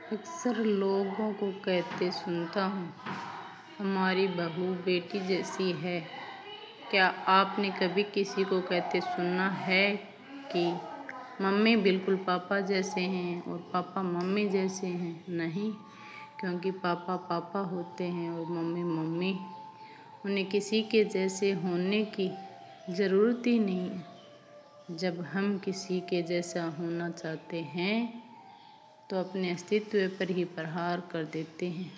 अक्सर लोगों को कहते सुनता हूँ, हमारी बहू बेटी जैसी है। क्या आपने कभी किसी को कहते सुना है कि मम्मी बिल्कुल पापा जैसे हैं और पापा मम्मी जैसे हैं? नहीं, क्योंकि पापा पापा होते हैं और मम्मी मम्मी। उन्हें किसी के जैसे होने की ज़रूरत ही नहीं है। जब हम किसी के जैसा होना चाहते हैं तो अपने अस्तित्व पर ही प्रहार कर देते हैं।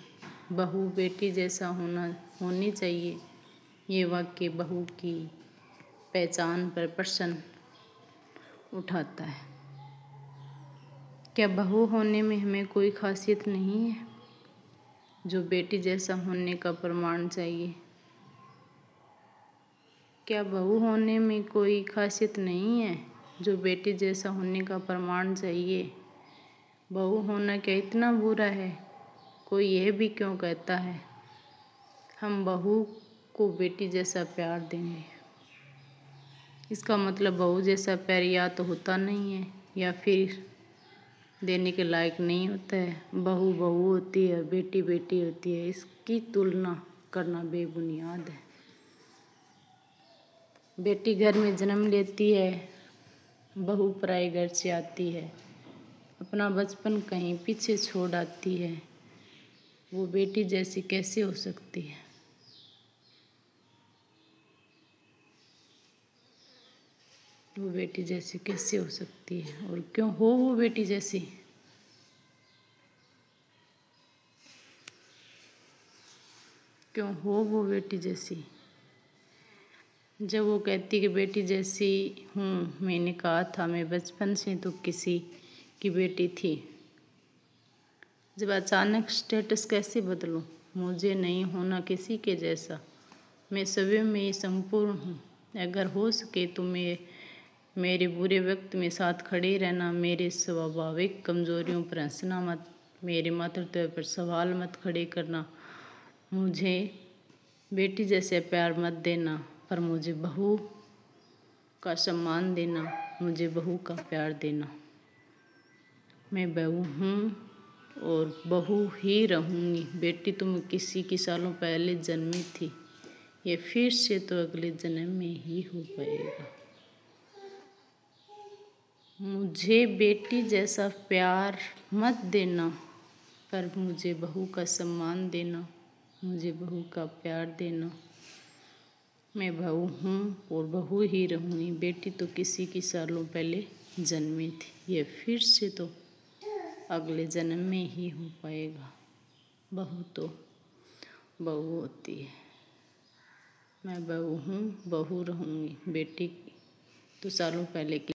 बहू बेटी जैसा होनी चाहिए, ये वाक्य बहू की पहचान पर प्रश्न उठाता है। क्या बहू होने में हमें कोई खासियत नहीं है जो बेटी जैसा होने का प्रमाण चाहिए? क्या बहू होने में कोई खासियत नहीं है जो बेटी जैसा होने का प्रमाण चाहिए? बहू होना क्या इतना बुरा है? कोई यह भी क्यों कहता है हम बहू को बेटी जैसा प्यार देंगे? इसका मतलब बहू जैसा प्यार या तो होता नहीं है या फिर देने के लायक नहीं होता है। बहू बहू होती है, बेटी बेटी होती है, इसकी तुलना करना बेबुनियाद है। बेटी घर में जन्म लेती है, बहू पराए घर से आती है, अपना बचपन कहीं पीछे छोड़ आती है। वो बेटी जैसी कैसे हो सकती है? वो बेटी जैसी कैसे हो सकती है और क्यों हो वो बेटी जैसी? क्यों हो वो बेटी जैसी? जब वो कहती कि बेटी जैसी हूँ, मैंने कहा था मैं बचपन से तो किसी की बेटी थी। जब अचानक स्टेटस कैसे बदलूं? मुझे नहीं होना किसी के जैसा। मैं सभी में संपूर्ण हूँ। अगर हो सके तो मेरे बुरे वक्त में साथ खड़े रहना। मेरे स्वाभाविक कमजोरियों पर हंसना मत। मेरे मातृत्व पर सवाल मत खड़े करना। मुझे बेटी जैसे प्यार मत देना, पर मुझे बहू का सम्मान देना। मुझे बहू का प्यार देना। मैं बहू हूँ और बहू ही रहूँगी। बेटी तुम किसी की सालों पहले जन्मी थी, ये फिर से तो अगले जन्म में ही हो पाएगा। मुझे बेटी जैसा प्यार मत देना, पर मुझे बहू का सम्मान देना। मुझे बहू का प्यार देना। मैं बहू हूँ और बहू ही रहूँगी। बेटी तो किसी की सालों पहले जन्मी थी, ये फिर से तो अगले जन्म में ही हो पाएगा। बहू तो बहू होती है। मैं बहू हूँ, बहू रहूँगी। बेटी तो सालों पहले की